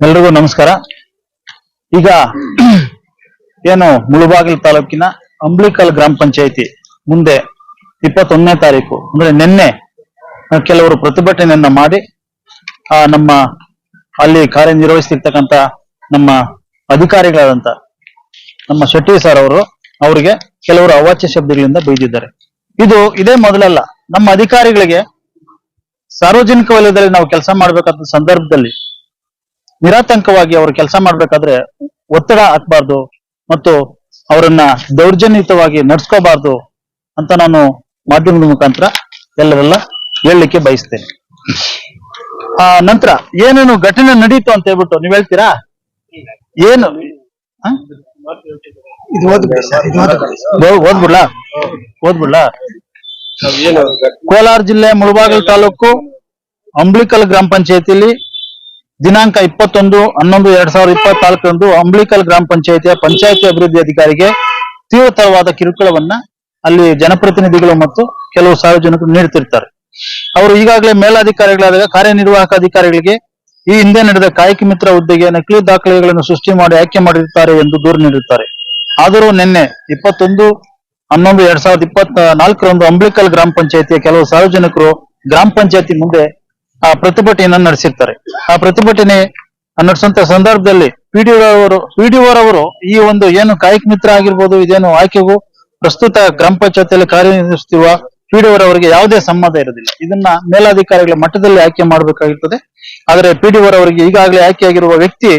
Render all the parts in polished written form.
ಎಲ್ರಿಗೂ ನಮಸ್ಕಾರ. ಈಗ ಏನು ಮುಳಬಾಗಿಲು ತಾಲೂಕಿನ ಅಂಬ್ಲಿಕಲ್ ಗ್ರಾಮ ಪಂಚಾಯಿತಿ ಮುಂದೆ 21ನೇ ತಾರೀಕು ಅಂದ್ರೆ ನಿನ್ನೆ ಕೆಲವರು ಪ್ರತಿಭಟನೆಯನ್ನ ಮಾಡಿ ನಮ್ಮ ಅಲ್ಲಿ ಕಾರ್ಯನಿರ್ವಹಿಸ್ತಿರ್ತಕ್ಕಂಥ ನಮ್ಮ ಅಧಿಕಾರಿಗಳಾದಂತ ನಮ್ಮ ಶೆಟ್ಟಿ ಸರ್ ಅವರು ಅವರಿಗೆ ಕೆಲವರು ಅವಾಚ್ಯ ಶಬ್ದಗಳಿಂದ ಬೈದಿದ್ದಾರೆ. ಇದೇ ಮೊದಲಲ್ಲ. ನಮ್ಮ ಅಧಿಕಾರಿಗಳಿಗೆ ಸಾರ್ವಜನಿಕ ವಲಯದಲ್ಲಿ ನಾವು ಕೆಲಸ ಮಾಡಬೇಕಾದ ಸಂದರ್ಭದಲ್ಲಿ ನಿರಾತಂಕವಾಗಿ ಅವರು ಕೆಲಸ ಮಾಡ್ಬೇಕಾದ್ರೆ ಒತ್ತಡ ಹಾಕಬಾರ್ದು ಮತ್ತು ಅವರನ್ನ ದೌರ್ಜನ್ಯಯುತವಾಗಿ ನಡ್ಸ್ಕೋಬಾರ್ದು ಅಂತ ನಾನು ಮಾಧ್ಯಮದ ಮುಖಾಂತರ ಎಲ್ಲರೆಲ್ಲ ಹೇಳಲಿಕ್ಕೆ ಬಯಸ್ತೇನೆ. ನಂತರ ಏನೇನು ಘಟನೆ ನಡೀತು ಅಂತ ಹೇಳ್ಬಿಟ್ಟು ನೀವ್ ಹೇಳ್ತೀರಾ? ಏನು ಓದ್ಬಿಡ್ಲಾ? ಕೋಲಾರ ಜಿಲ್ಲೆ ಮುಳಬಾಗಿಲು ತಾಲೂಕು ಅಂಬ್ಲಿಕಲ್ ಗ್ರಾಮ ಪಂಚಾಯತಿಯಲ್ಲಿ ದಿನಾಂಕ 21/11/2024 ಅಂಬ್ಲಿಕಲ್ ಗ್ರಾಮ ಪಂಚಾಯತಿಯ ಪಂಚಾಯತಿ ಅಭಿವೃದ್ಧಿ ಅಧಿಕಾರಿಗೆ ತೀವ್ರತರವಾದ ಕಿರುಕುಳವನ್ನ ಅಲ್ಲಿ ಜನಪ್ರತಿನಿಧಿಗಳು ಮತ್ತು ಕೆಲವು ಸಾರ್ವಜನಿಕರು ನೀಡುತ್ತಿರ್ತಾರೆ. ಅವರು ಈಗಾಗಲೇ ಮೇಲಾಧಿಕಾರಿಗಳಾದಾಗ ಕಾರ್ಯನಿರ್ವಾಹಕ ಅಧಿಕಾರಿಗಳಿಗೆ ಈ ಹಿಂದೆ ನಡೆದ ಕಾಯಕ ಮಿತ್ರ ಹುದ್ದೆಗೆ ನಕಲಿ ದಾಖಲೆಗಳನ್ನು ಸೃಷ್ಟಿ ಮಾಡಿ ಆಯ್ಕೆ ಮಾಡಿರುತ್ತಾರೆ ಎಂದು ದೂರು ನೀಡಿರುತ್ತಾರೆ. ಆದರೂ ನಿನ್ನೆ 21/11/2024 ಅಂಬ್ಲಿಕಲ್ ಗ್ರಾಮ ಪಂಚಾಯತಿಯ ಕೆಲವು ಸಾರ್ವಜನಿಕರು ಗ್ರಾಮ ಪಂಚಾಯತಿ ಮುಂದೆ ಪ್ರತಿಭಟನೆಯನ್ನು ನಡೆಸಿರ್ತಾರೆ. ಆ ಪ್ರತಿಭಟನೆ ನಡೆಸುವಂತ ಸಂದರ್ಭದಲ್ಲಿ ಪಿಡಿಒರವರು ಈ ಒಂದು ಏನು ಕಾಯಕ ಮಿತ್ರ ಆಗಿರ್ಬೋದು, ಇದೇನು ಆಯ್ಕೆಗೂ ಪ್ರಸ್ತುತ ಗ್ರಾಮ ಪಂಚಾಯತಿಯಲ್ಲಿ ಕಾರ್ಯನಿರ್ವಹಿಸುತ್ತಿರುವ ಪಿಡಿಒರವರಿಗೆ ಯಾವುದೇ ಸಂಬಂಧ ಇರೋದಿಲ್ಲ. ಇದನ್ನ ಮೇಲಾಧಿಕಾರಿಗಳ ಮಟ್ಟದಲ್ಲಿ ಆಯ್ಕೆ ಮಾಡಬೇಕಾಗಿರ್ತದೆ. ಆದರೆ ಪಿಡಿಒರವರಿಗೆ ಈಗಾಗಲೇ ಆಯ್ಕೆಯಾಗಿರುವ ವ್ಯಕ್ತಿ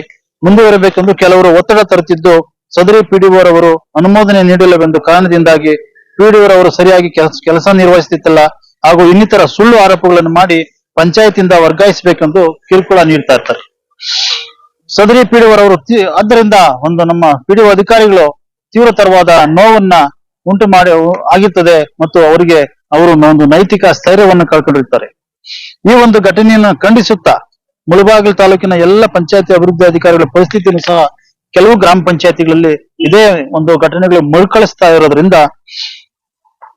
ಮುಂದುವರಬೇಕೆಂದು ಕೆಲವರು ಒತ್ತಡ ತರುತ್ತಿದ್ದು, ಸದರಿ ಪಿಡಿಒರವರು ಅನುಮೋದನೆ ನೀಡಿಲ್ಲವೆಂದು ಕಾರಣದಿಂದಾಗಿ ಪಿಡಿಒರವರು ಸರಿಯಾಗಿ ಕೆಲಸ ನಿರ್ವಹಿಸುತ್ತಿಲ್ಲ ಹಾಗೂ ಇನ್ನಿತರ ಸುಳ್ಳು ಆರೋಪಗಳನ್ನು ಮಾಡಿ ಪಂಚಾಯತಿಯಿಂದ ವರ್ಗಾಯಿಸಬೇಕೆಂದು ಕಿರುಕುಳ ನೀಡ್ತಾ ಇರ್ತಾರೆ. ಸದರಿ ಪಿಡಿಒರವರು ಆದ್ದರಿಂದ ನಮ್ಮ ಪಿಡಿಒ ಅಧಿಕಾರಿಗಳು ತೀವ್ರತರವಾದ ನೋವನ್ನ ಉಂಟು ಮಾಡಿ ಆಗಿರ್ತದೆ ಮತ್ತು ಅವರು ಒಂದು ನೈತಿಕ ಸ್ಥೈರ್ಯವನ್ನು ಕಳ್ಕೊಂಡಿರ್ತಾರೆ. ಈ ಒಂದು ಘಟನೆಯನ್ನು ಖಂಡಿಸುತ್ತಾ ಮುಳಬಾಗಿಲು ತಾಲೂಕಿನ ಎಲ್ಲ ಪಂಚಾಯತಿ ಅಭಿವೃದ್ಧಿ ಅಧಿಕಾರಿಗಳ ಪರಿಸ್ಥಿತಿಯನ್ನು ಸಹ ಕೆಲವು ಗ್ರಾಮ ಪಂಚಾಯತಿಗಳಲ್ಲಿ ಇದೇ ಒಂದು ಘಟನೆಗಳು ಮರುಕಳಿಸ್ತಾ ಇರೋದ್ರಿಂದ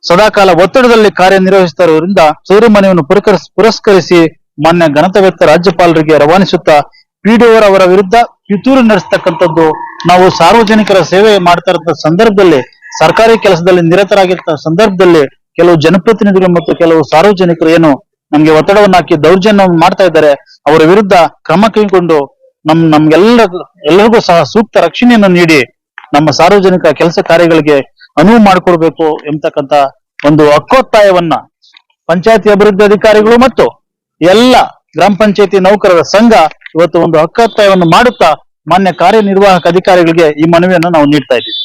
ಸದಾಕಾಲ ಒತ್ತಡದಲ್ಲಿ ಕಾರ್ಯನಿರ್ವಹಿಸ್ತಾ ಇರೋದ್ರಿಂದ ಸದರಿ ಮನವಿಯನ್ನು ಪುರಸ್ಕರಿಸಿ ಮಾನ್ಯ ಘನತಾವ್ಯಕ್ತ ರಾಜ್ಯಪಾಲರಿಗೆ ರವಾನಿಸುತ್ತಾ ಪಿಡಿಒರವರ ವಿರುದ್ಧ ಪಿತೂರು ನಡೆಸ್ತಕ್ಕಂಥದ್ದು ನಾವು ಸಾರ್ವಜನಿಕರ ಸೇವೆ ಮಾಡ್ತಾ ಇರೋ ಸಂದರ್ಭದಲ್ಲಿ ಸರ್ಕಾರಿ ಕೆಲಸದಲ್ಲಿ ನಿರತರಾಗಿರ್ತ ಸಂದರ್ಭದಲ್ಲಿ ಕೆಲವು ಜನಪ್ರತಿನಿಧಿಗಳು ಮತ್ತು ಕೆಲವು ಸಾರ್ವಜನಿಕರು ಏನು ನಮ್ಗೆ ಒತ್ತಡವನ್ನು ಹಾಕಿ ದೌರ್ಜನ್ಯವನ್ನು ಮಾಡ್ತಾ ಇದ್ದಾರೆ, ಅವರ ವಿರುದ್ಧ ಕ್ರಮ ಕೈಗೊಂಡು ಎಲ್ಲರಿಗೂ ಸಹ ಸೂಕ್ತ ರಕ್ಷಣೆಯನ್ನು ನೀಡಿ ನಮ್ಮ ಸಾರ್ವಜನಿಕ ಕೆಲಸ ಕಾರ್ಯಗಳಿಗೆ ಅನುವು ಮಾಡಿಕೊಡ್ಬೇಕು ಎಂಬತಕ್ಕಂತ ಒಂದು ಹಕ್ಕೊತ್ತಾಯವನ್ನ ಪಂಚಾಯತಿ ಅಭಿವೃದ್ಧಿ ಅಧಿಕಾರಿಗಳು ಮತ್ತು ಎಲ್ಲ ಗ್ರಾಮ ಪಂಚಾಯತಿ ನೌಕರರ ಸಂಘ ಇವತ್ತು ಒಂದು ಹಕ್ಕೊತ್ತಾಯವನ್ನು ಮಾಡುತ್ತಾ ಮಾನ್ಯ ಕಾರ್ಯನಿರ್ವಾಹಕ ಅಧಿಕಾರಿಗಳಿಗೆ ಈ ಮನವಿಯನ್ನು ನಾವು ನೀಡ್ತಾ ಇದ್ದೀವಿ.